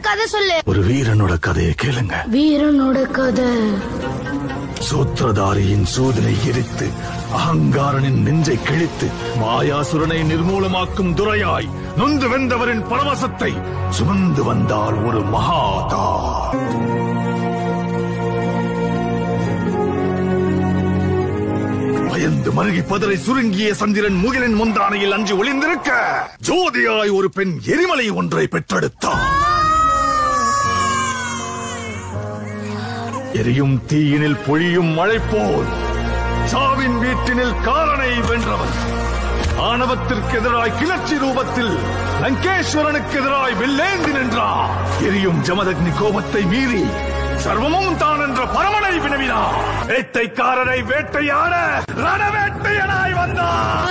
கதை சொல்லு. ஒரு வீரனோட கதையை கேளுங்க. வீரனோட கதை. சூத்திரதாரியின் சூதனை எரித்து அகங்காரனின் நெஞ்சை கிழித்து மாயாசுரனை நிர்மூலமாக்கும் துரையாய் நொந்து வெந்தவரின் பரவசத்தை சுமந்து வந்தார் ஒரு மகாதா. பயந்து மருகி பதரை சுருங்கிய சந்திரன் முகிலின் முந்தானையில் அஞ்சி ஒளிந்திருக்க ஜோதியாய் ஒரு பெண் எரிமலை ஒன்றை பெற்றெடுத்தார். எரியும் தீயினில் பொழியும் மழை போல் சாவின் வீட்டினில் காலனை வென்றவன். ஆணவத்திற்கு எதிராய் கிளர்ச்சி ரூபத்தில் லங்கேஸ்வரனுக்கு எதிராய் வெள்ளேந்தி நின்றார். எரியும் ஜமதக்னி கோபத்தை மீறி சர்வமும் தான் என்ற பரமனை வினவினார். வேட்டைக்காரரை வேட்டையாட ரணவேட்டையனாய் வந்தார்.